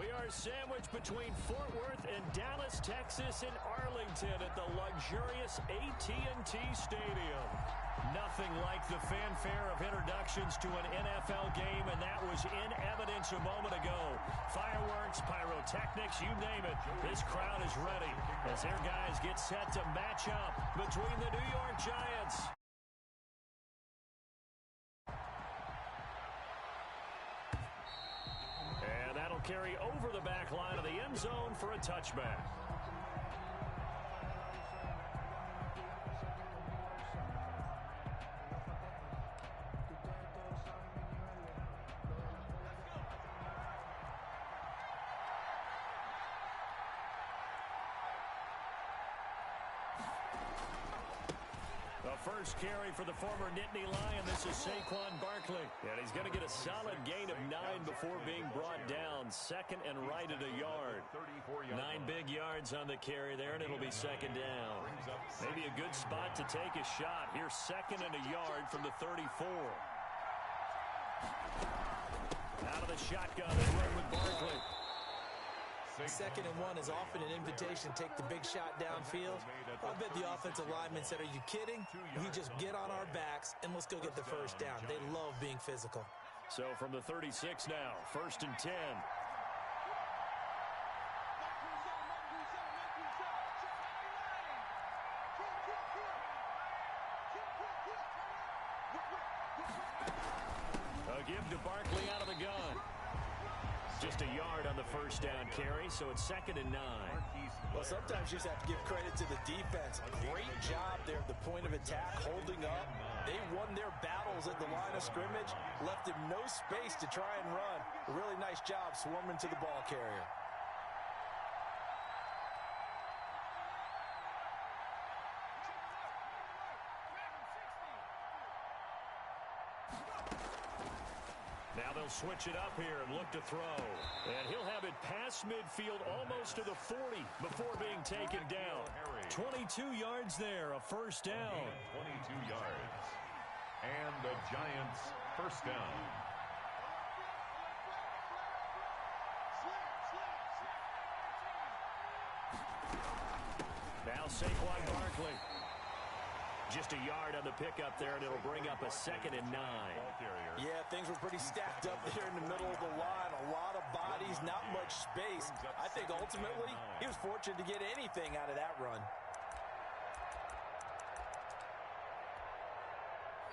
We are sandwiched between Fort Worth and Dallas, Texas, and Arlington at the luxurious AT&T Stadium. Nothing like the fanfare of introductions to an NFL game, and that was in evidence a moment ago. Fireworks, pyrotechnics, you name it. This crowd is ready as their guys get set to match up between the New York Giants. And that'll carry over the back line of the end zone for a touchback. First carry for the former Nittany Lion. This is Saquon Barkley. And he's going to get a solid gain of 9 before being brought down. Second and right at a yard. 9 big yards on the carry there, and it'll be second down. Maybe a good spot to take a shot. Here's second and a yard from the 34. Out of the shotgun and run with Barkley. Second and 1 is often an invitation to take the big shot downfield. I bet the offensive lineman said, are you kidding? We just get on our backs and let's go get the first down. They love being physical. So from the 36 now, first and 10. A give to Barkley out of the gun. Just a yard on the first down carry, so it's second and 9. Well, sometimes you just have to give credit to the defense. Great job there at the point of attack, holding up. They won their battles at the line of scrimmage, left them no space to try and run. A really nice job swarming to the ball carrier. Now they'll switch it up here and look to throw. And he'll have it past midfield almost to the 40 before being taken down. 22 yards there, a first down. 22 yards. And the Giants first down. Now Saquon Barkley. Just a yard on the pickup there, and it'll bring up a second and 9. Yeah, things were pretty stacked up there in the middle of the line. A lot of bodies, not much space. I think ultimately he was fortunate to get anything out of that run.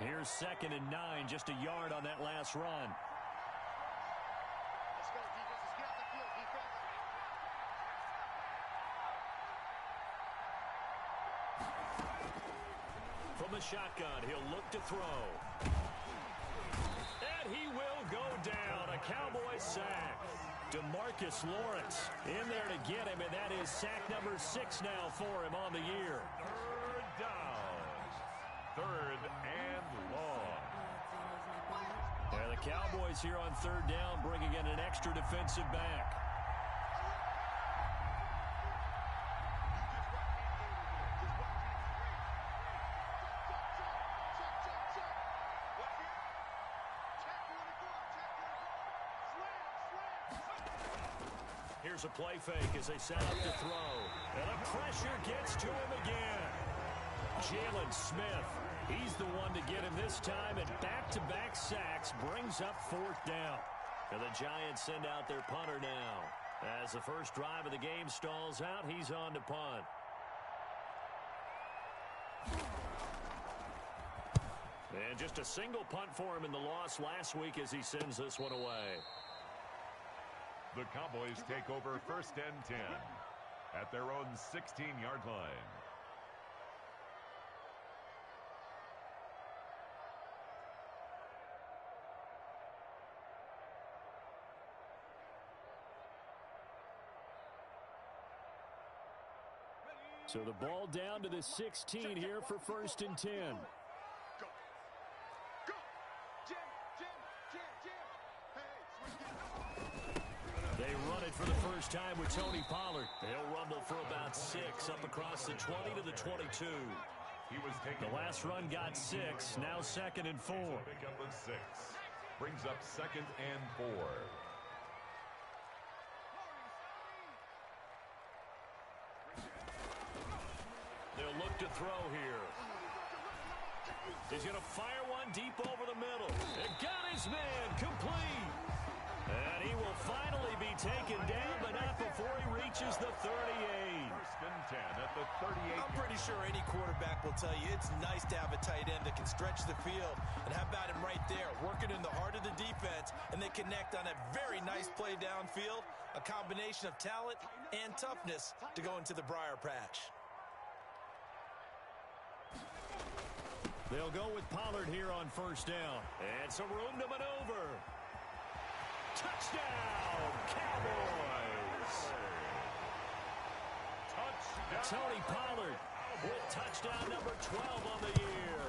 Here's second and 9, just a yard on that last run. Let's go, defense. Let's get off the field, defense. From the shotgun, he'll look to throw. And he will go down. A Cowboy sack. DeMarcus Lawrence in there to get him, and that is sack number 6 now for him on the year. Third down. Third and long. And the Cowboys here on third down bringing in an extra defensive back. Here's a play fake as they set up to throw. And the pressure gets to him again. Jalen Smith, he's the one to get him this time, and back-to-back sacks brings up fourth down. And the Giants send out their punter now. As the first drive of the game stalls out, he's on to punt. And just a single punt for him in the loss last week as he sends this one away. The Cowboys take over first and 10 at their own 16-yard line. So the ball down to the 16 here for first and 10. They run it for the first time with Tony Pollard. They'll rumble for about 6 up across the 20 to the 22. The last run got 6. Now second and 4. Pickup of 6. Brings up second and 4. throw here. He's going to fire one deep over the middle. It got his man complete. And he will finally be taken down, but not before he reaches the 38. First and 10 at the 38. I'm pretty sure any quarterback will tell you it's nice to have a tight end that can stretch the field. And how about him right there, working in the heart of the defense, and they connect on a very nice play downfield, a combination of talent and toughness to go into the briar patch. They'll go with Pollard here on first down. And some room to maneuver. Touchdown, Cowboys! Touchdown. Tony Pollard with touchdown number 12 on the year.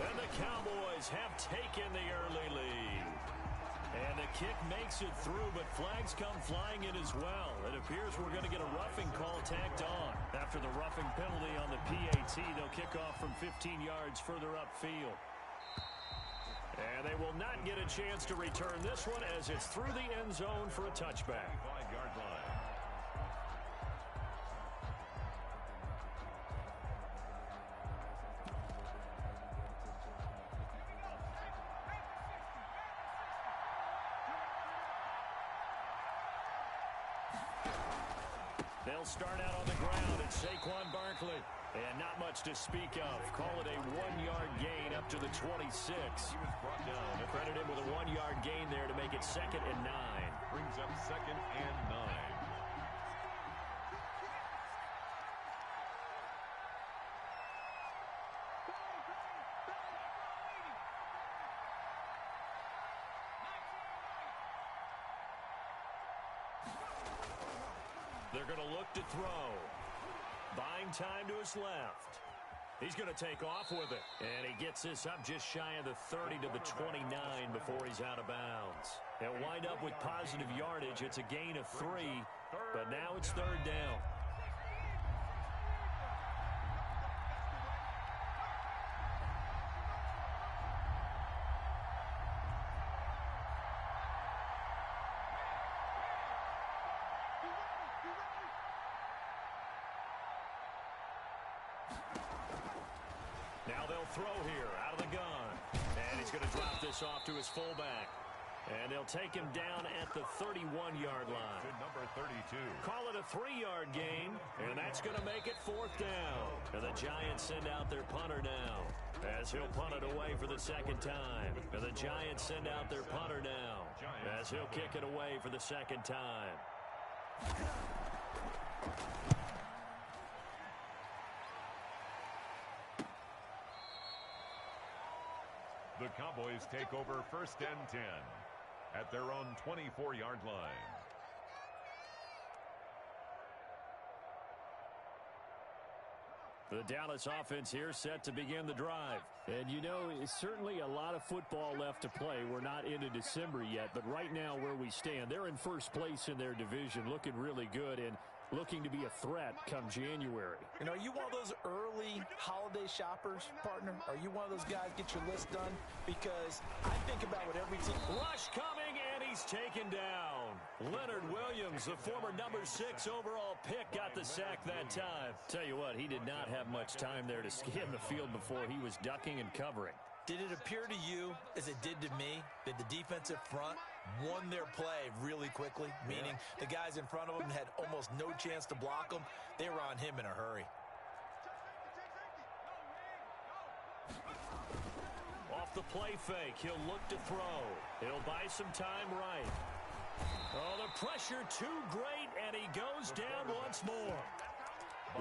And the Cowboys have taken the early lead. And the kick makes it through, but flags come flying in as well. It appears we're going to get a roughing call tacked on. After the roughing penalty on the PAT, they'll kick off from 15 yards further upfield. And they will not get a chance to return this one as it's through the end zone for a touchback. 5-yard line. They'll start out on the ground at Saquon Barkley. And not much to speak of. Call it a 1-yard gain up to the 26. He was brought down. Credit him with a 1-yard gain there to make it 2nd and 9. Brings up 2nd and 9. They're going to look to throw. Buying time to his left. He's going to take off with it. And he gets this up just shy of the 30 to the 29 before he's out of bounds. They'll wind up with positive yardage. It's a gain of 3, but now it's 3rd down. Now they'll throw here out of the gun. And he's going to drop this off to his fullback. And they'll take him down at the 31-yard line. To number 32. Call it a 3-yard gain, and that's going to make it 4th down. And the Giants send out their punter now, as he'll punt it away for the 2nd time. And the Giants send out their punter now, as he'll kick it away for the 2nd time. The Cowboys take over 1st and 10 at their own 24-yard line. The Dallas offense here set to begin the drive. And you know, it's certainly a lot of football left to play. We're not into December yet, but right now where we stand, they're in first place in their division, looking really good and looking to be a threat come January. And are you one of those early holiday shoppers, partner? Are you one of those guys get your list done? Because I think about what every team... Rush coming, and he's taken down. Leonard Williams, the former number 6 overall pick, got the sack that time. Tell you what, he did not have much time there to scan the field before he was ducking and covering. Did it appear to you, as it did to me, that the defensive front won their play really quickly? Meaning the guys in front of them had almost no chance to block them. They were on him in a hurry. Off the play fake, he'll look to throw. He'll buy some time right. Oh, the pressure too great, and he goes down once more.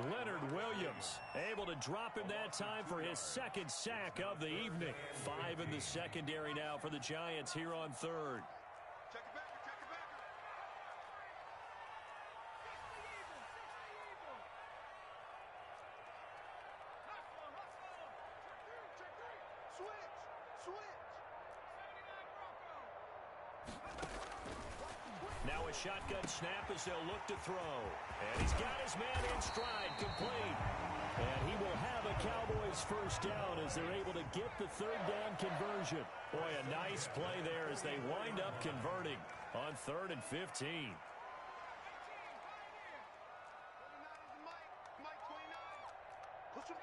Leonard Williams able to drop him that time for his 2nd sack of the evening. 5 in the secondary now for the Giants here on 3rd. Now a shotgun snap as they'll look to throw. And he's got his man in stride, complete. And he will have a Cowboys 1st down as they're able to get the 3rd down conversion. Boy, a nice play there as they wind up converting on 3rd and 15. Push him.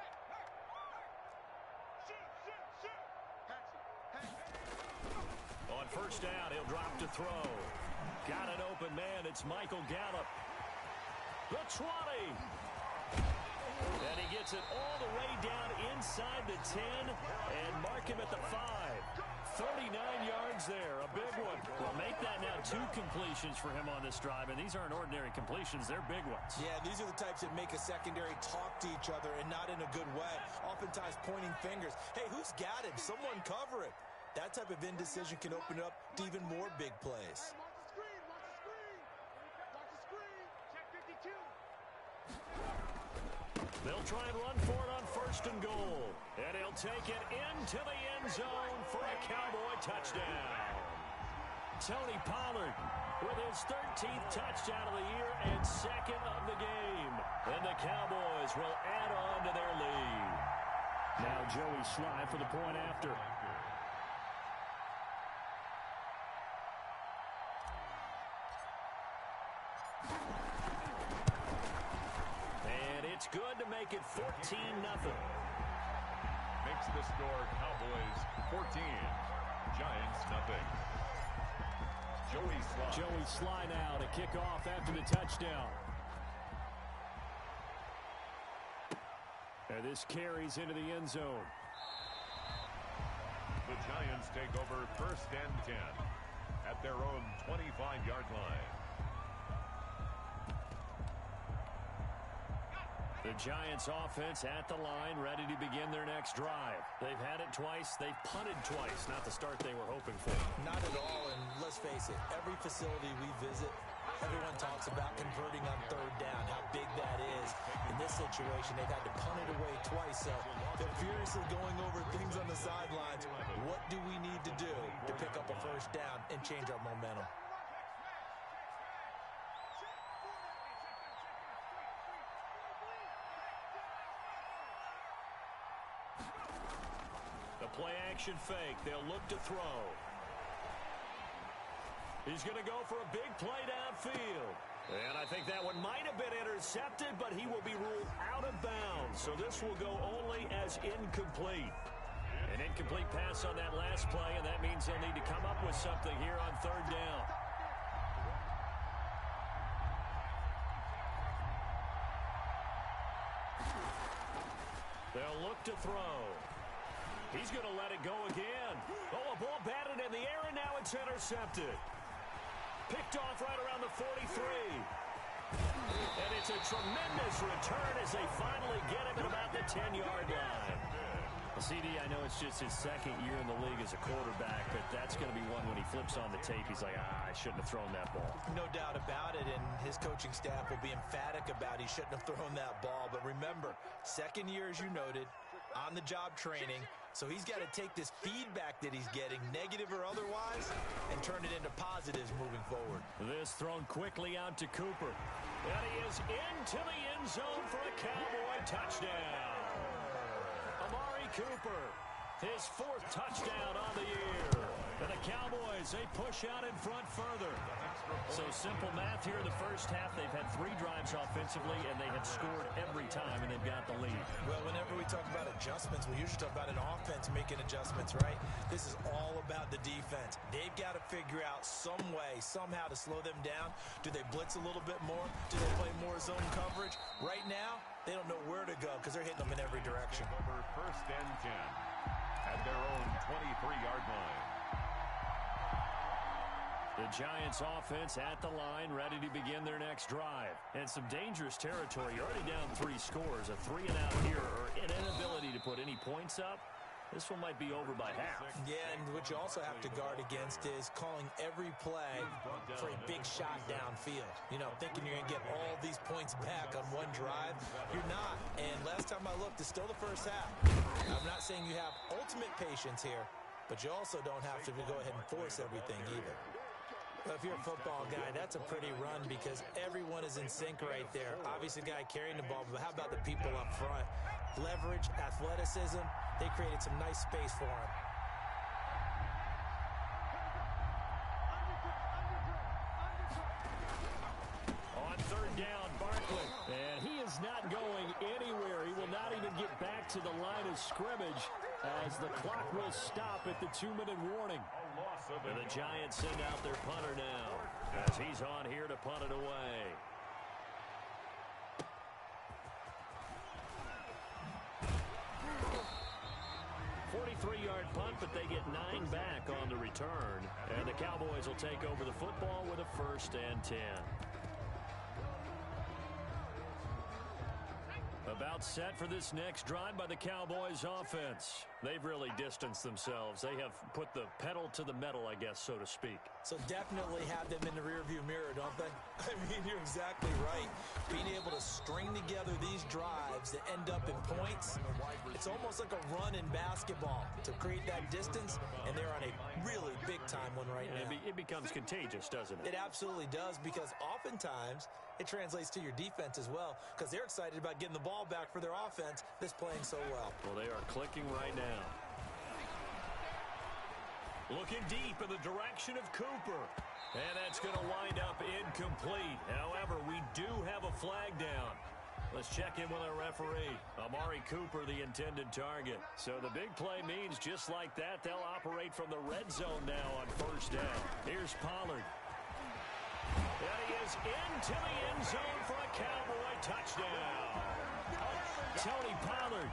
On first down, he'll drop to throw. Got an open man. It's Michael Gallup. The 20. And he gets it all the way down inside the 10 and mark him at the 5. 39 yards there, a big one. Well, make that now 2 completions for him on this drive, and these aren't ordinary completions. They're big ones. Yeah, these are the types that make a secondary talk to each other and not in a good way. Oftentimes pointing fingers. Hey, who's got him? Someone cover it. That type of indecision can open up to even more big plays. Watch the screen. Check 52. They'll try and run for it on first and goal. And he'll take it into the end zone for a Cowboy touchdown. Tony Pollard with his 13th touchdown of the year and 2nd of the game. And the Cowboys will add on to their lead. Now Joey Sly for the point after. It's good to make it 14-0. Makes the score Cowboys 14, Giants nothing. Joey Sly now to kick off after the touchdown. And this carries into the end zone. The Giants take over first and 10 at their own 25-yard line. The Giants offense at the line, ready to begin their next drive. They've had it twice. They've punted twice. Not the start they were hoping for. Not at all, and let's face it, every facility we visit, everyone talks about converting on third down, how big that is. In this situation, they've had to punt it away twice, so they're furiously going over things on the sidelines. What do we need to do to pick up a first down and change our momentum? Play action fake. They'll look to throw. He's going to go for a big play downfield. And I think that one might have been intercepted, but he will be ruled out of bounds. So this will go only as incomplete. An incomplete pass on that last play, and that means they'll need to come up with something here on third down. They'll look to throw. He's going to let it go again. Oh, a ball batted in the air, and now it's intercepted. Picked off right around the 43. And it's a tremendous return as they finally get him at about the 10-yard line. Well, CD, I know it's just his 2nd year in the league as a quarterback, but that's going to be one when he flips on the tape. He's like, I shouldn't have thrown that ball. No doubt about it, and his coaching staff will be emphatic about he shouldn't have thrown that ball. But remember, 2nd year, as you noted, on-the-job training. So he's got to take this feedback that he's getting, negative or otherwise, and turn it into positives moving forward. This thrown quickly out to Cooper. And he is into the end zone for a Cowboy touchdown. Amari Cooper, his 4th touchdown on the year. And the Cowboys, they push out in front further. So simple math here in the first half. They've had 3 drives offensively, and they have scored every time, and they've got the lead. Well, whenever we talk about adjustments, we usually talk about an offense making adjustments, right? This is all about the defense. They've got to figure out some way, somehow to slow them down. Do they blitz a little bit more? Do they play more zone coverage? Right now, they don't know where to go because they're hitting them in every direction. Over first and 10 at their own 23-yard line. The Giants offense at the line, ready to begin their next drive. And some dangerous territory. You're already down 3 scores. A 3-and-out here, or an inability to put any points up. This one might be over by half. Yeah, and what you also have to guard against is calling every play for a big shot downfield. You know, thinking you're going to get all these points back on one drive. You're not. And last time I looked, it's still the first half. I'm not saying you have ultimate patience here, but you also don't have to go ahead and force everything either. If you're a football guy, that's a pretty run because everyone is in sync right there. Obviously, the guy carrying the ball, but how about the people up front? Leverage, athleticism, they created some nice space for him. On third down, Barkley. And he is not going anywhere. He will not even get back to the line of scrimmage as the clock will stop at the 2-minute warning. loss of And the Giants send out their punter now as he's on here to punt it away. 43-yard punt, but they get 9 back on the return. And the Cowboys will take over the football with a 1st and 10. About set for this next drive by the Cowboys offense. They've really distanced themselves. They have put the pedal to the metal, I guess, so to speak. So definitely have them in the rearview mirror, don't they? I mean, you're exactly right. Being able to string together these drives that end up in points, it's almost like a run in basketball to create that distance, and they're on a really big-time one right now. It becomes contagious, doesn't it? It absolutely does, because oftentimes it translates to your defense as well, because they're excited about getting the ball back for their offense that's playing so well. Well, they are clicking right now. Looking deep in the direction of Cooper. And that's going to wind up incomplete. However, we do have a flag down. Let's check in with our referee. Amari Cooper, the intended target. So the big play means just like that, they'll operate from the red zone now on 1st down. Here's Pollard. And he is into the end zone for a Cowboy touchdown. Tony Pollard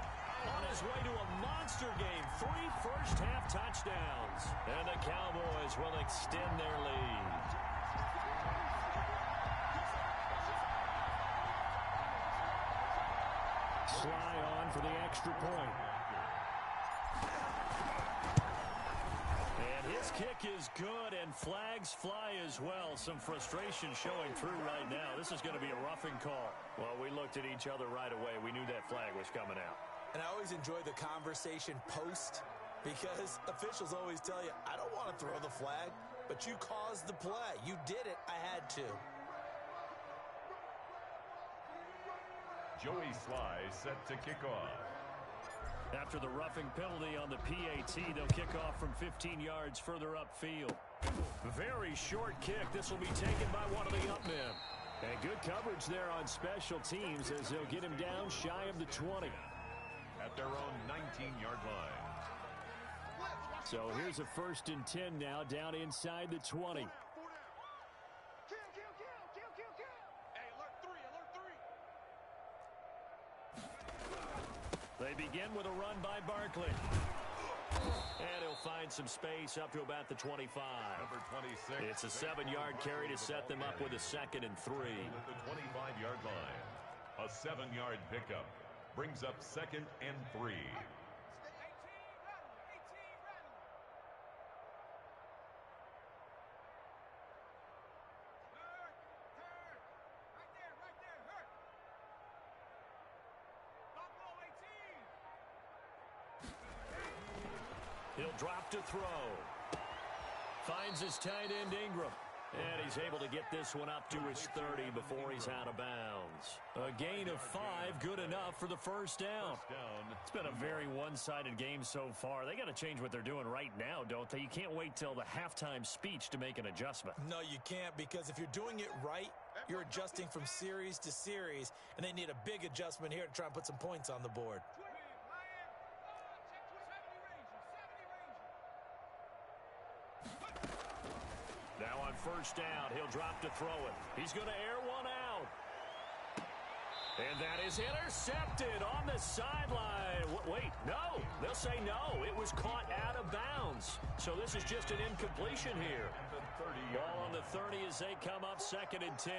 on his way to a monster game. 3 first-half touchdowns. And the Cowboys will extend their lead. Sly on for the extra point. And his kick is good, and flags fly as well. Some frustration showing through right now. This is going to be a roughing call. Well, we looked at each other right away. We knew that flag was coming out. And I always enjoy the conversation post, because officials always tell you, I don't want to throw the flag, but you caused the play. You did it. I had to. Joey Sly set to kick off. After the roughing penalty on the PAT, they'll kick off from 15 yards further upfield. Very short kick. This will be taken by one of the up men. And good coverage there on special teams as they'll get him down shy of the 20. At their own 19-yard line. So here's a 1st and 10 now, down inside the 20. Kill. Hey, alert 3. They begin with a run by Barkley. And he'll find some space up to about the 25. Number 26. It's a 7-yard carry to set them up with a 2nd and 3. At the 25-yard line. A 7-yard pickup brings up 2nd and 3. He'll drop to throw. Finds his tight end Ingram. And he's able to get this one up to his 30 before he's out of bounds. A gain of 5, good enough for the 1st down. It's been a very one-sided game so far. They got to change what they're doing right now, don't they? You can't wait till the halftime speech to make an adjustment. No, you can't, because if you're doing it right, you're adjusting from series to series, and they need a big adjustment here to try and put some points on the board. Now on 1st down, he'll drop to throw it. He's going to air one out. And that is intercepted on the sideline. Wait, no. They'll say no. It was caught out of bounds. So this is just an incompletion here. Ball on the 30 as they come up 2nd and 10.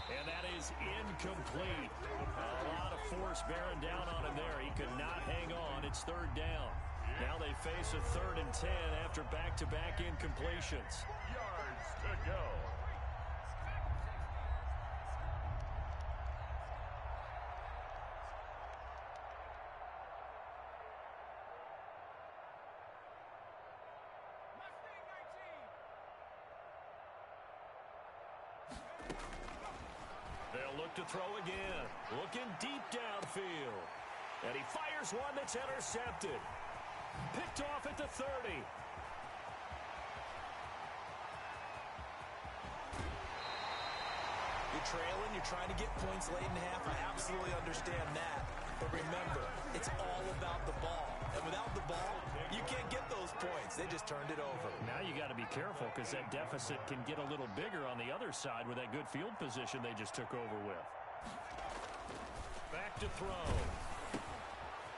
And that is incomplete. A lot of force bearing down on him there. He could not hang on. It's 3rd down. Now they face a 3rd and 10 after back-to-back incompletions. Yards to go. look to throw again. Looking deep downfield. And he fires one that's intercepted. Picked off at the 30. You're trailing, you're trying to get points late in half. I absolutely understand that. But remember, it's all about the ball. And without the ball, you can't get those points. They just turned it over. Now you got to be careful because that deficit can get a little bigger on the other side with that good field position they just took over with. Back to throw.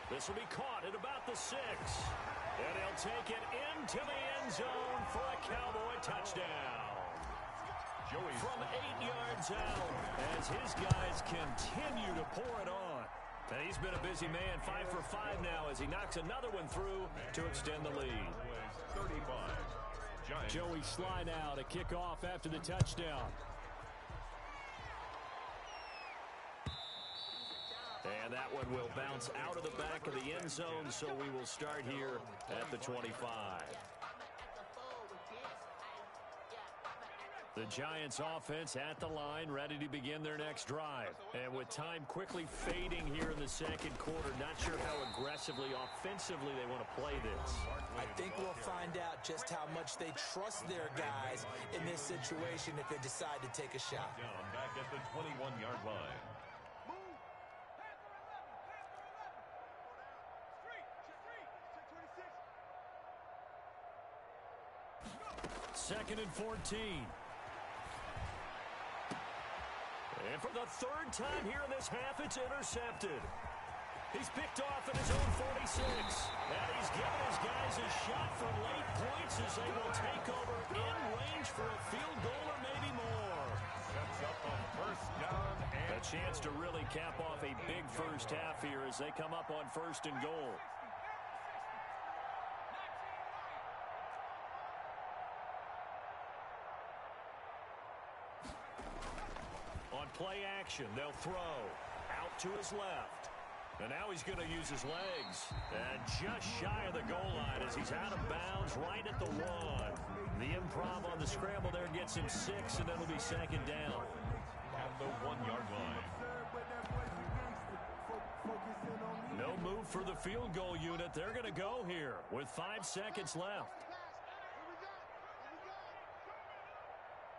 This will be caught at about the 6. And he'll take it into the end zone for a Cowboy touchdown. From 8 yards out as his guys continue to pour it on. And he's been a busy man, 5 for 5 now as he knocks another one through to extend the lead. 35. Joey Sly now to kick off after the touchdown. And that one will bounce out of the back of the end zone, so we will start here at the 25. The Giants offense at the line, ready to begin their next drive. And with time quickly fading here in the second quarter, not sure how aggressively, offensively they want to play this. I think we'll find out just how much they trust their guys in this situation if they decide to take a shot. Down back at the 21-yard line. Second and 14. And for the third time here in this half, it's intercepted. He's picked off at his own 46. And he's given his guys a shot for late points as they will take over in range for a field goal or maybe more. Sets up a first down and a chance to really cap off a big first half here as they come up on first and goal. Play action, they'll throw out to his left, and now he's going to use his legs, and just shy of the goal line as he's out of bounds right at the 1. The improv on the scramble there gets him 6, and it'll be second down at the 1-yard line. No move for the field goal unit. They're going to go here with 5 seconds left.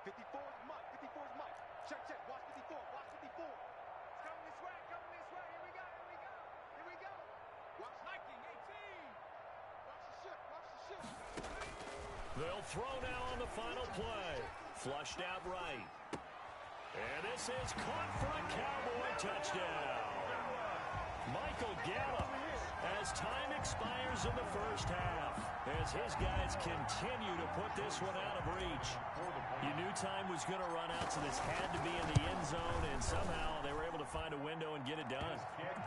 54 is Mike. 54 is Mike. Check, check. Watch 54. Watch 54. It's coming this way. Coming this way. Here we go. Here we go. Here we go. Watch hiking. 18. Watch the ship. Watch the ship. They'll throw now on the final play. Flushed out right. And this is caught for a Cowboy touchdown. Michael Gallup as time expires in the first half. As his guys continue to put this one out of reach. You knew time was going to run out, so this had to be in the end zone, and somehow they were able to find a window and get it done.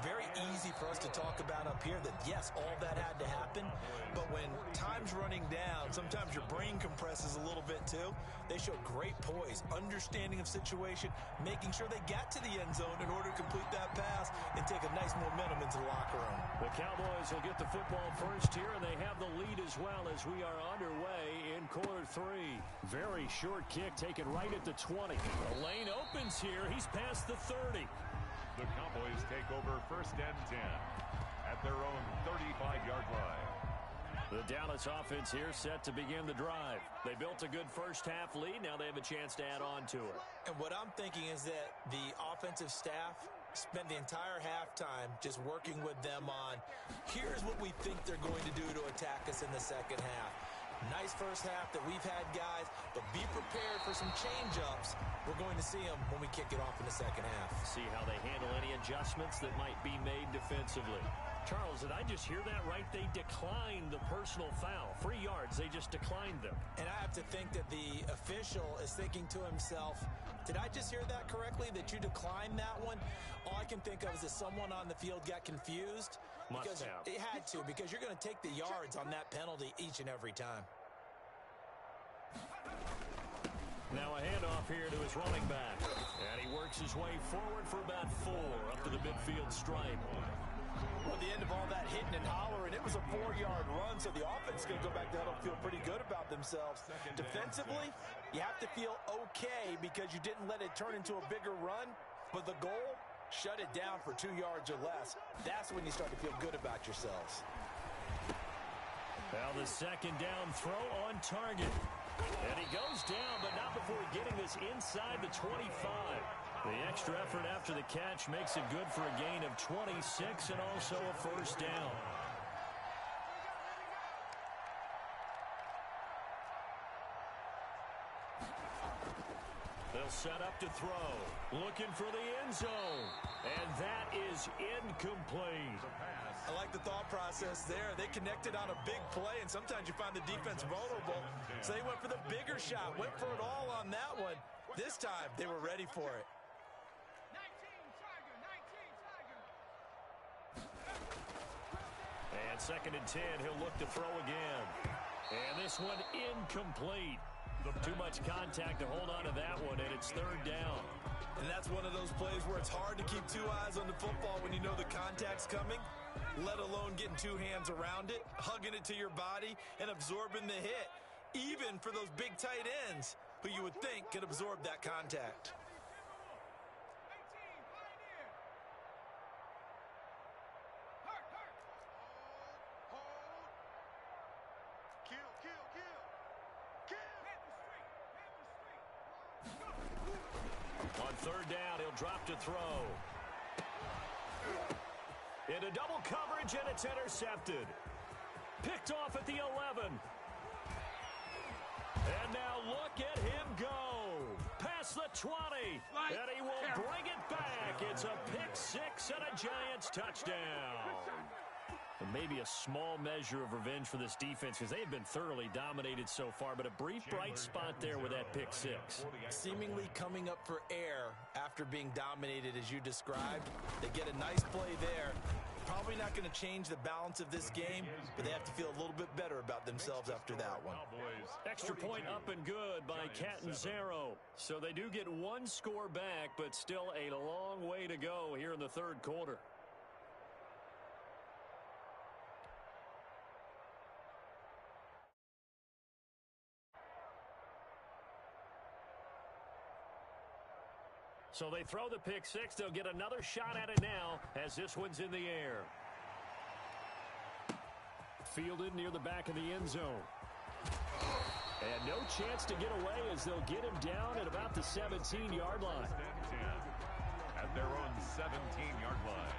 Very easy for us to talk about up here that, yes, all that had to happen, but when time's running down, sometimes your brain compresses a little bit too. They showed great poise, understanding of situation, making sure they got to the end zone in order to complete that pass and take a nice momentum into the locker room. The Cowboys will get the football first here, and they have the lead as well as we are underway in quarter 3. Very short kick taken right at the 20. The lane opens here. He's past the 30. The Cowboys take over first and 10 at their own 35-yard line. The Dallas offense here set to begin the drive. They built a good first half lead. Now they have a chance to add on to it. And what I'm thinking is that the offensive staff spent the entire halftime just working with them on, here's what we think they're going to do to attack us in the second half. Nice first half that we've had, guys, but be prepared for some change-ups. We're going to see them when we kick it off in the second half. See how they handle any adjustments that might be made defensively. Charles, did I just hear that right? They declined the personal foul. 3 yards, they just declined them. And I have to think that the official is thinking to himself, did I just hear that correctly, that you declined that one? All I can think of is that someone on the field got confused. Must have. It had to, because you're going to take the yards on that penalty each and every time. Now a handoff here to his running back. And he works his way forward for about 4 up to the midfield stripe. Well, at the end of all that hitting and hollering, it was a 4-yard run, so the offense is going to go back to huddle, feel pretty good about themselves. Defensively, you have to feel okay because you didn't let it turn into a bigger run. But the goal, shut it down for 2 yards or less. That's when you start to feel good about yourselves. Well, the second down throw on target. And he goes down, but not before getting this inside the 25. The extra effort after the catch makes it good for a gain of 26 and also a first down. They'll set up to throw. Looking for the end zone. And that is incomplete. I like the thought process there. They connected on a big play, and sometimes you find the defense vulnerable. So they went for the bigger shot, went for it all on that one. This time, they were ready for it. 19 Tiger, 19 Tiger. And second and 10, he'll look to throw again. And this one incomplete. Too much contact to hold on to that one, and it's third down. And that's one of those plays where it's hard to keep two eyes on the football when you know the contact's coming, let alone getting two hands around it, hugging it to your body, and absorbing the hit, even for those big tight ends who you would think could absorb that contact. 18 Pioneer. Hurt. Hold. Kill. On third down, he'll drop to throw. Into double coverage, and it's intercepted. Picked off at the 11. And now look at him go. Past the 20. And he will bring it back. It's a pick six and a Giants touchdown. And maybe a small measure of revenge for this defense because they have been thoroughly dominated so far, but a brief bright spot there with that pick six. Seemingly coming up for air after being dominated as you described. They get a nice play there. Probably not going to change the balance of this game, but they have to feel a little bit better about themselves after that one. Extra point up and good by Catanzaro. So they do get one score back, but still a long way to go here in the third quarter. So they throw the pick six. They'll get another shot at it now as this one's in the air. Fielded near the back of the end zone. And no chance to get away as they'll get him down at about the 17-yard line. At their own 17-yard line.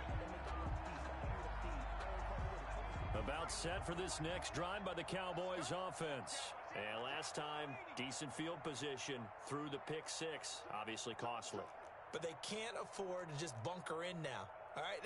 About set for this next drive by the Cowboys offense. And last time, decent field position through the pick six. Obviously costly. But they can't afford to just bunker in now. All right,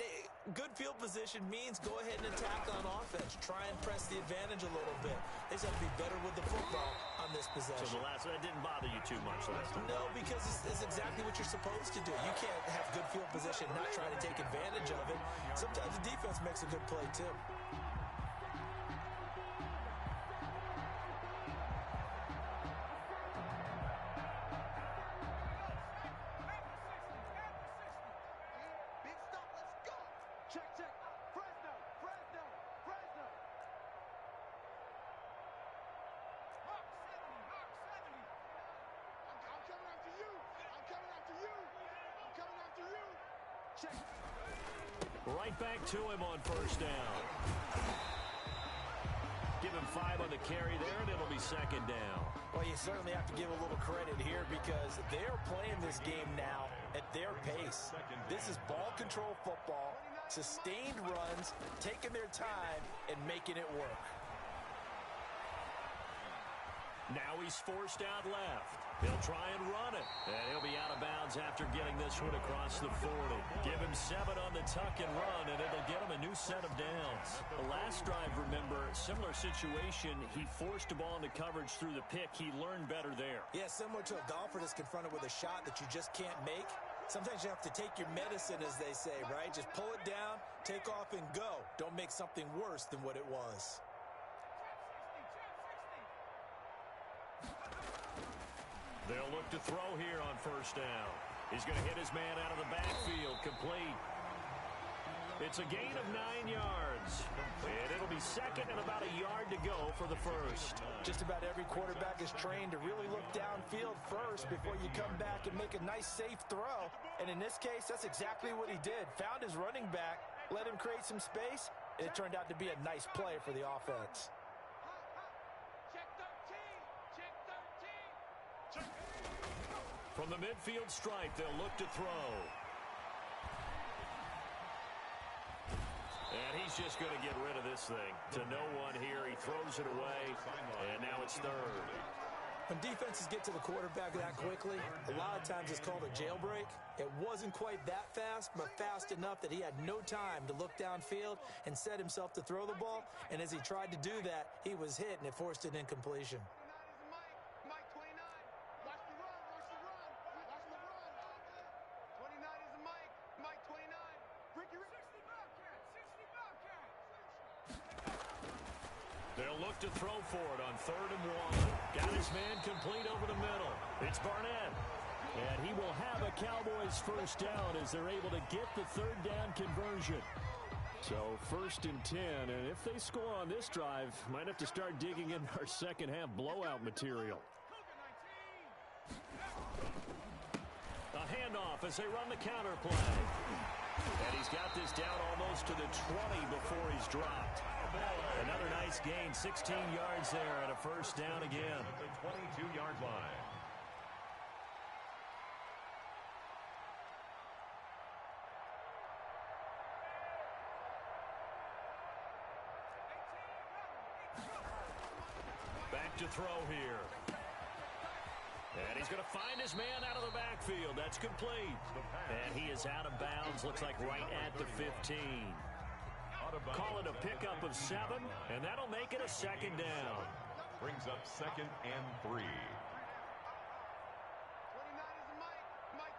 good field position means go ahead and attack on offense. Try and press the advantage a little bit. They just have to be better with the football on this possession. So that didn't bother you too much last time? No, because it's exactly what you're supposed to do. You can't have good field position and not try to take advantage of it. Sometimes the defense makes a good play, too. Right back to him on first down. Give him 5 on the carry there, and it'll be second down. Well, you certainly have to give a little credit here because they're playing this game now at their pace. This is ball control football, sustained runs, taking their time, and making it work. Now he's forced out left. He'll try and run it. And he'll be out of bounds after getting this one across the 40. Give him 7 on the tuck and run, and it'll get him a new set of downs. The last drive, remember, similar situation. He forced a ball into coverage through the pick. He learned better there. Yeah, similar to a golfer that's confronted with a shot that you just can't make. Sometimes you have to take your medicine, as they say, right? Just pull it down, take off, and go. Don't make something worse than what it was. They'll look to throw here on first down. He's going to hit his man out of the backfield, complete. It's a gain of 9 yards. And it'll be second and about a yard to go for the first. Just about every quarterback is trained to really look downfield first before you come back and make a nice, safe throw. And in this case, that's exactly what he did. Found his running back, let him create some space, and it turned out to be a nice play for the offense. Check 13. Check 13. From the midfield stripe, they'll look to throw. And he's just going to get rid of this thing. To no one here, he throws it away, and now it's third. When defenses get to the quarterback that quickly, a lot of times it's called a jailbreak. It wasn't quite that fast, but fast enough that he had no time to look downfield and set himself to throw the ball. And as he tried to do that, he was hit, and it forced an incompletion. 29 is a Mike. Mike 29. Watch the run. Watch the run. 29 is a Mike. Mike 29. Ricky 60 Bobcats. 60 Bobcats. They'll look to throw for it on 3rd and 1. Got his man complete over the middle. It's Barnett. And he will have a Cowboys first down as they're able to get the 3rd down conversion. So 1st and 10, and if they score on this drive, might have to start digging in our second half blowout material. A handoff as they run the counter play. And he's got this down almost to the 20 before he's dropped. Another nice gain, 16 yards there and a first down again. The 22-yard line. Back to throw here. And he's going to find his man out of the backfield. That's complete. And he is out of bounds, looks like right at the 15. Call it a pickup of 7, and that'll make it a second down. Brings up 2nd and 3. 29 is a Mike. Mike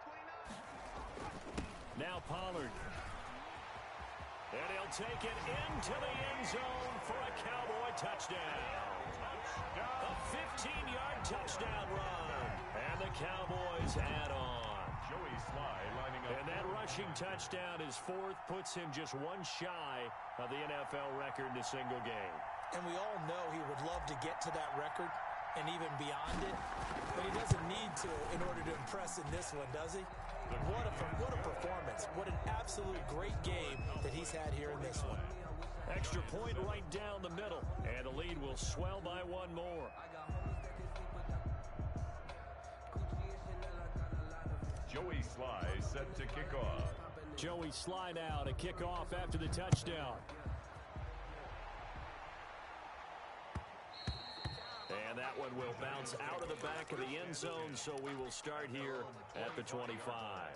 29. Now Pollard. And he'll take it into the end zone for a Cowboy touchdown. A 15-yard touchdown run. And the Cowboys add on. Joey Sly lining up. And that rushing touchdown is 4th, puts him just one shy of the NFL record in a single game. And we all know he would love to get to that record and even beyond it, but he doesn't need to in order to impress in this one, does he? What a performance. What an absolute great game that he's had here in this one. Extra point right down the middle, and the lead will swell by one more. Joey Sly set to kick off. Joey Sly now to kick off after the touchdown. And that one will bounce out of the back of the end zone, so we will start here at the 25.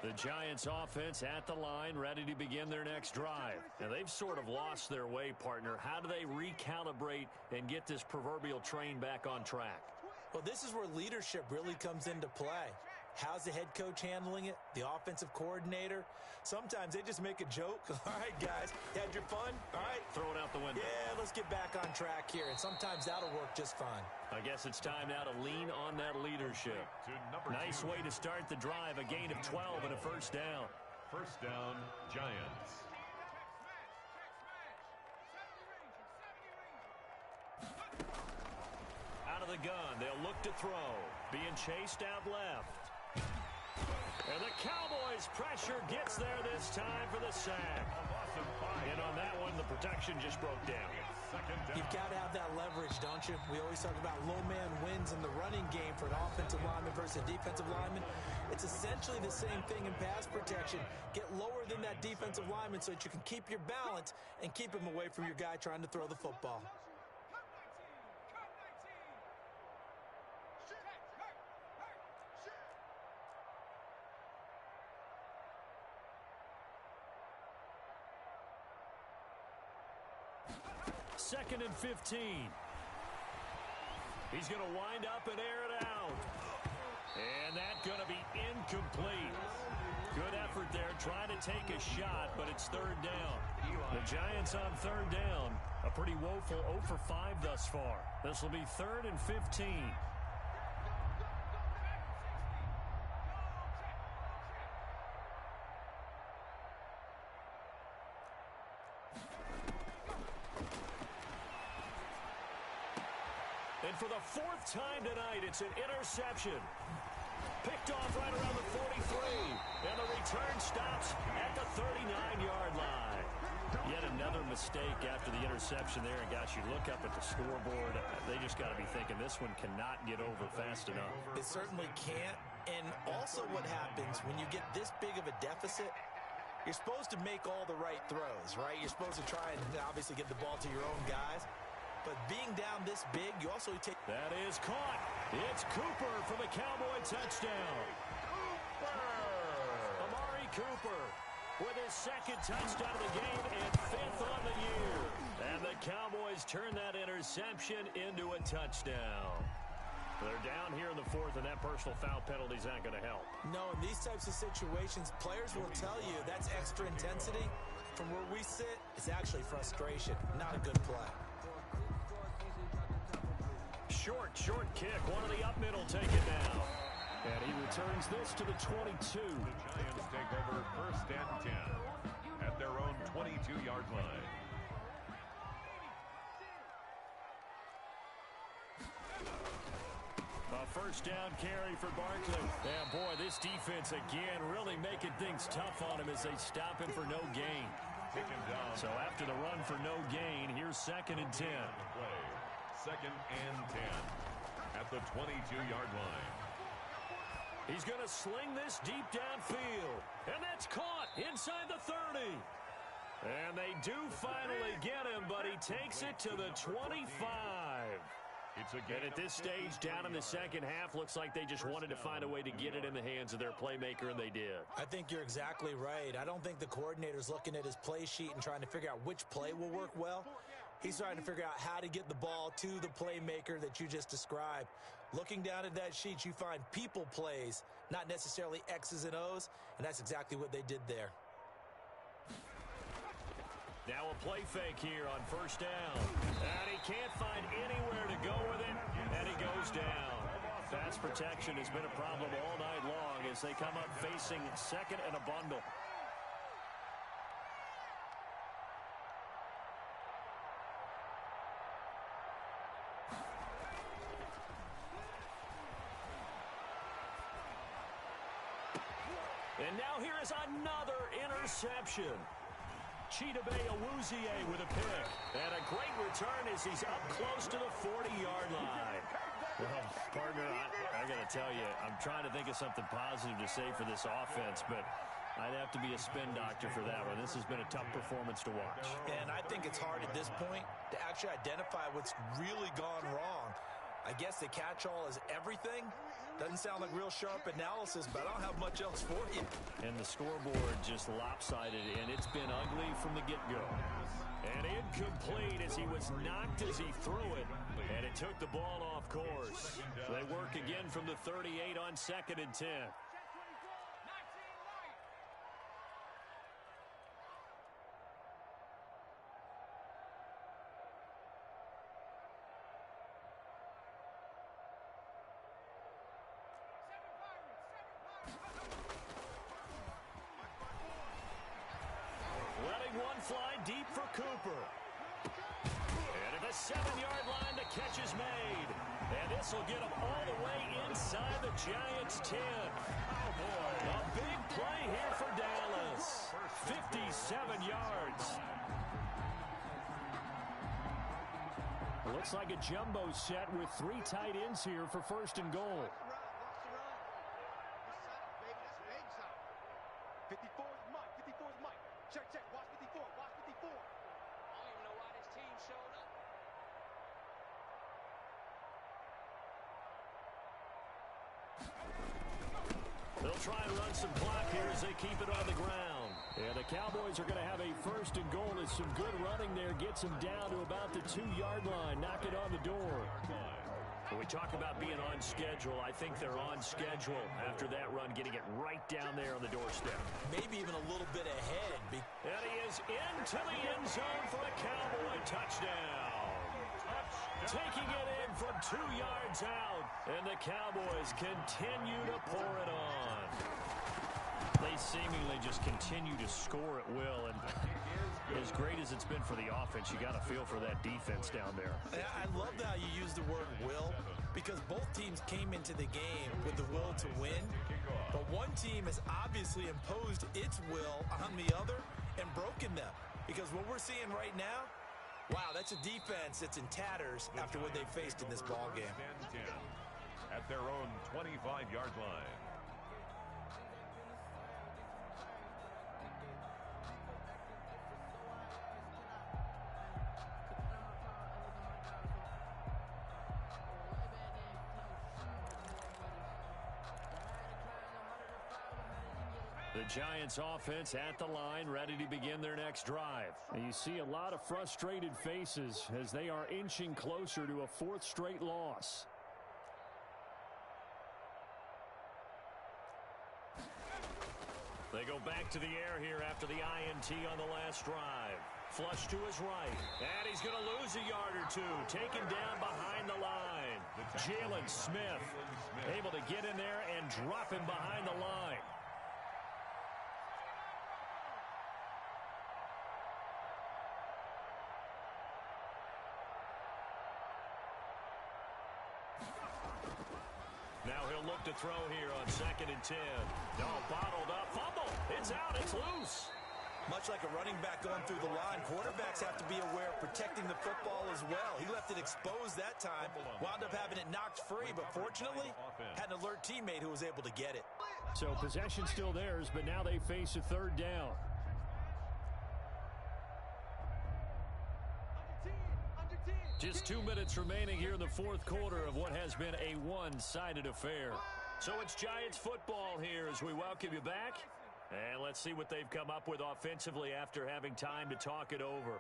The Giants offense at the line, ready to begin their next drive. And they've sort of lost their way, partner. How do they recalibrate and get this proverbial train back on track? Well, this is where leadership really comes into play. How's the head coach handling it? The offensive coordinator? Sometimes they just make a joke. All right, guys, you had your fun? All right. Throw it out the window. Yeah, let's get back on track here. And sometimes that'll work just fine. I guess it's time now to lean on that leadership. Nice way to start the drive. A gain of 12 and a first down. First down, Giants. Out of the gun, they'll look to throw. Being chased out left. And the Cowboys' pressure gets there this time for the sack. And on that one, the protection just broke down. You've got to have that leverage, don't you? We always talk about low man wins in the running game for an offensive lineman versus a defensive lineman. It's essentially the same thing in pass protection. Get lower than that defensive lineman so that you can keep your balance and keep him away from your guy trying to throw the football. Second and 15. He's going to wind up and air it out. And that's going to be incomplete. Good effort there, trying to take a shot, but it's third down. The Giants on third down. A pretty woeful 0 for 5 thus far. This will be 3rd and 15. for the fourth time tonight. It's an interception. Picked off right around the 43. And the return stops at the 39-yard line. Yet another mistake after the interception there. And, gosh, you look up at the scoreboard. They just got to be thinking this one cannot get over fast enough. It certainly can't. And also what happens when you get this big of a deficit, you're supposed to make all the right throws, right? You're supposed to try and obviously get the ball to your own guys. But being down this big, you also take... That is caught. It's Cooper for the Cowboy touchdown. Amari Cooper with his second touchdown of the game and fifth on the year. And the Cowboys turn that interception into a touchdown. They're down here in the fourth, and that personal foul penalty is not going to help. No, in these types of situations, players will tell you that's extra intensity. From where we sit, it's actually frustration, not a good play. Short kick. One of the up middle take it now. And he returns this to the 22. The Giants take over first and 10 at their own 22-yard line. A first down carry for Barkley. And boy, this defense again really making things tough on him as they stop him for no gain. So after the run for no gain, here's second and 10. Second and 10 at the 22-yard line. He's going to sling this deep downfield. And that's caught inside the 30. And they do finally get him, but he takes it to the 25. And at this stage, down in the second half, looks like they just wanted to find a way to get it in the hands of their playmaker, and they did. I think you're exactly right. I don't think the coordinator's looking at his play sheet and trying to figure out which play will work well. He's trying to figure out how to get the ball to the playmaker that you just described. Looking down at that sheet, you find people plays, not necessarily X's and O's, and that's exactly what they did there. Now a play fake here on first down. And he can't find anywhere to go with it, and he goes down. Pass protection has been a problem all night long as they come up facing second and a bundle. And now here is another interception. Chidobe Awuzie with a pick. And a great return as he's up close to the 40-yard line. Well, partner, I got to tell you, I'm trying to think of something positive to say for this offense, but I'd have to be a spin doctor for that one. This has been a tough performance to watch. And I think it's hard at this point to actually identify what's really gone wrong. I guess the catch-all is everything. Doesn't sound like real sharp analysis, but I don't have much else for you. And the scoreboard just lopsided, and it's been ugly from the get-go. And incomplete as he was knocked as he threw it, and it took the ball off course. They work again from the 38 on second and 10. Letting one fly deep for Cooper. And at the 7-yard line, the catch is made. And this will get him all the way inside the Giants' 10. Oh, boy. A big play here for Dallas. 57 yards. Looks like a jumbo set with 3 tight ends here for first and goal. 54 is Mike. 54 is Mike. Check. Watch 54. Watch 54. I don't even know why this team showed up. They'll try and run some clock here as they keep it on the ground. And the Cowboys are going to have a first and goal. As some good running there gets them down to about the 2-yard line. Knock it on the door. When we talk about being on schedule, I think they're on schedule after that run, getting it right down there on the doorstep. Maybe even a little bit ahead. And he is into the end zone for a Cowboy touchdown. Taking it in from 2 yards out. And the Cowboys continue to pour it on. They seemingly just continue to score at will. And As great as it's been for the offense, you got to feel for that defense down there. I love how you use the word will, because both teams came into the game with the will to win, but one team has obviously imposed its will on the other and broken them. Because what we're seeing right now, wow, that's a defense that's in tatters after what they faced in this ball game. At their own 25-yard line. The Giants offense at the line, ready to begin their next drive. And you see a lot of frustrated faces as they are inching closer to a fourth straight loss. They go back to the air here after the INT on the last drive. Flush to his right. And he's going to lose a yard or two. Taken down behind the line. Jalen Smith able to get in there and drop him behind the line. Now he'll look to throw here on 2nd and 10. No, bottled up. Fumble. It's out. It's loose. Much like a running back going through the line, quarterbacks have to be aware of protecting the football as well. He left it exposed that time, wound up having it knocked free, but fortunately had an alert teammate who was able to get it. So possession still theirs, but now they face a third down. Just 2 minutes remaining here in the fourth quarter of what has been a one-sided affair. So it's Giants football here as we welcome you back. And let's see what they've come up with offensively after having time to talk it over.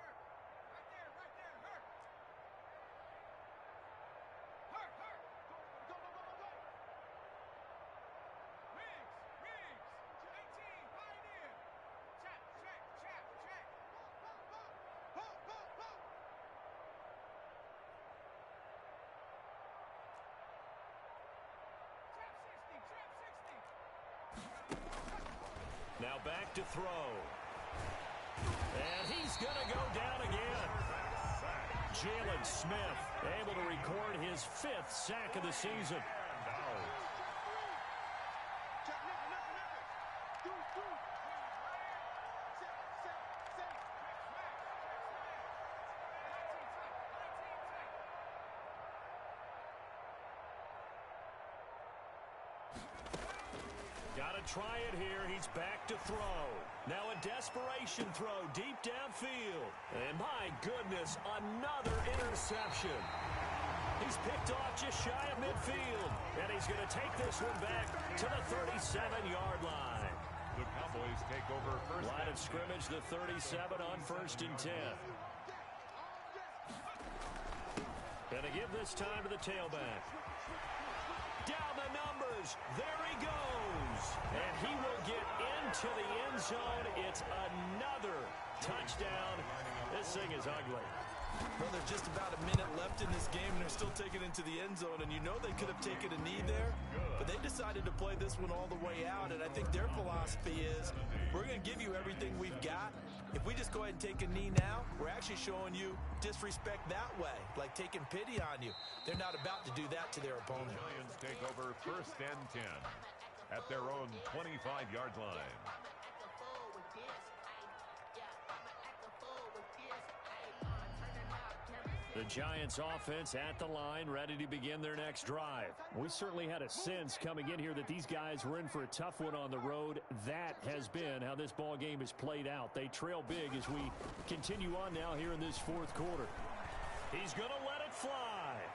Now back to throw. And he's going to go down again. Jalen Smith able to record his 5th sack of the season. Got to try it here. He's back to throw. Now a desperation throw deep downfield. And my goodness, another interception. He's picked off just shy of midfield. And he's going to take this one back to the 37-yard line. The Cowboys take over first. Line of scrimmage, the 37 on 1st and 10. Gonna give this time to the tailback. Down the numbers. There he goes. And he will get into the end zone. It's another touchdown. This thing is ugly. Well, there's just about a minute left in this game, and they're still taking it into the end zone. And you know they could have taken a knee there, but they decided to play this one all the way out. And I think their philosophy is, we're going to give you everything we've got. If we just go ahead and take a knee now, we're actually showing you disrespect that way, like taking pity on you. They're not about to do that to their opponent. Giants take over 1st and 10 at their own 25-yard line. The Giants offense at the line, ready to begin their next drive. We certainly had a sense coming in here that these guys were in for a tough one on the road. That has been how this ball game is played out. They trail big as we continue on now here in this fourth quarter. He's going to let it fly.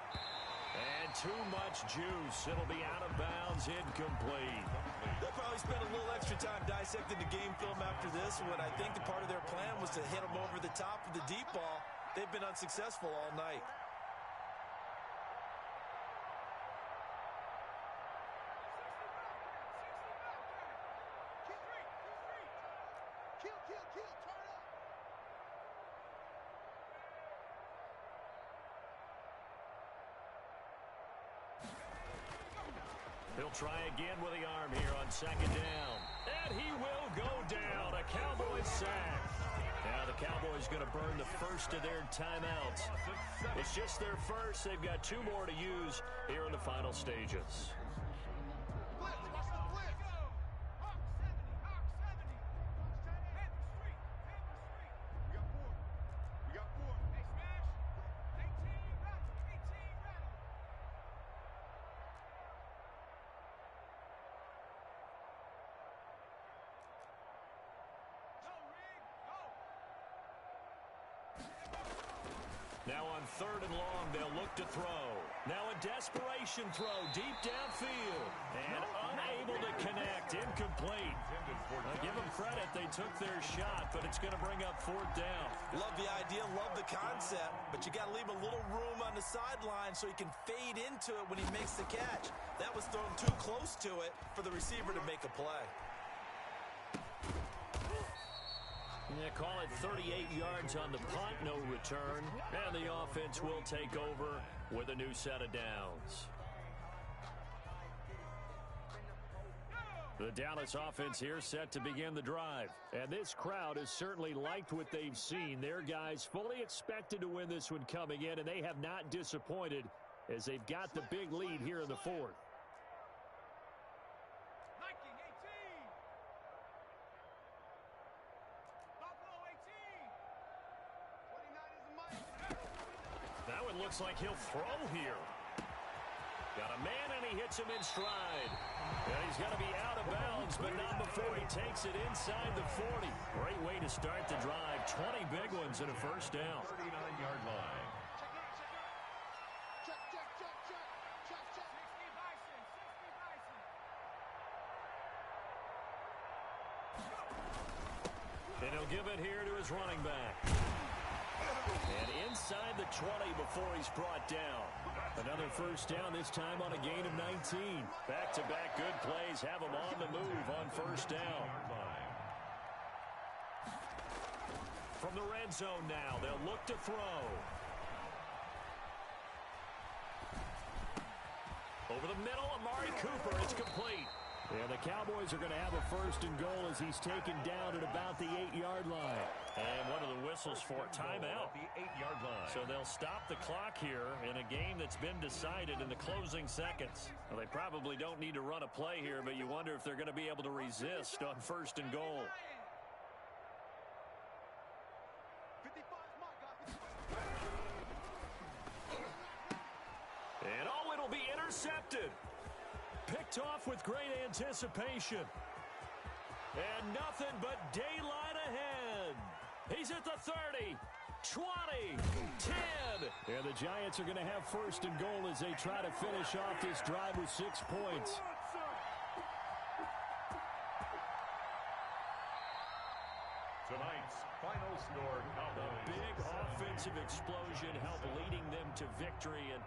And too much juice. It'll be out of bounds, incomplete. They'll probably spend a little extra time dissecting the game film after this one. I think the part of their plan was to hit them over the top of the deep ball. They've been unsuccessful all night. He'll try again with the arm here on 2nd down. And he will go down. A Cowboys sack. Now the Cowboys going to burn the first of their timeouts. It's just their first. They've got 2 more to use here in the final stages. Now on 3rd and long, they'll look to throw. Now a desperation throw deep downfield. And unable to connect. Incomplete. Give them credit. They took their shot, but it's going to bring up 4th down. Love the idea, love the concept, but you got to leave a little room on the sideline so he can fade into it when he makes the catch. That was thrown too close to it for the receiver to make a play. Yeah, call it 38 yards on the punt, no return. And the offense will take over with a new set of downs. The Dallas offense here set to begin the drive. And this crowd has certainly liked what they've seen. Their guys fully expected to win this one coming in, and they have not disappointed as they've got the big lead here in the 4th. That one looks like he'll throw here. Got a man, and he hits him in stride. And he's going to be out of bounds, but not before he takes it inside the 40. Great way to start the drive. 20 big ones and a first down. 39-yard line. And he'll give it here to his running back. And inside the 20 before he's brought down. Another first down, this time on a gain of 19. Back-to-back good plays have him on the move on first down. From the red zone now, they'll look to throw. Over the middle, Amari Cooper, it's complete. And the Cowboys are going to have a first and goal as he's taken down at about the 8-yard line. And one of the whistles for timeout. The 8-yard line. So they'll stop the clock here in a game that's been decided in the closing seconds. Well, they probably don't need to run a play here, but you wonder if they're going to be able to resist on first and goal. And oh, it'll be intercepted. Picked off with great anticipation. And nothing but daylight ahead. He's at the 30, 20, 10. And the Giants are going to have first and goal as they try to finish off this drive with 6 points. Tonight's final score, Cowboys. A big offensive explosion helped leading them to victory. And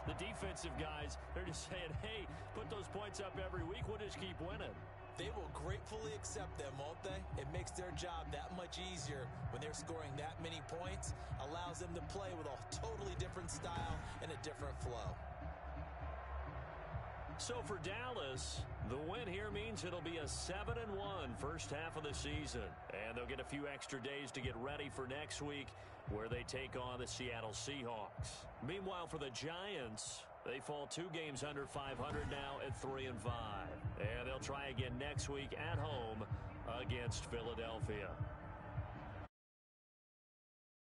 the defensive guys, they're just saying, hey, put those points up every week. We'll just keep winning. They will gratefully accept them, won't they? It makes their job that much easier when they're scoring that many points. Allows them to play with a totally different style and a different flow. So for Dallas, the win here means it'll be a 7-1 first half of the season. And they'll get a few extra days to get ready for next week where they take on the Seattle Seahawks. Meanwhile, for the Giants, they fall 2 games under 500 now at 3-5. And they'll try again next week at home against Philadelphia.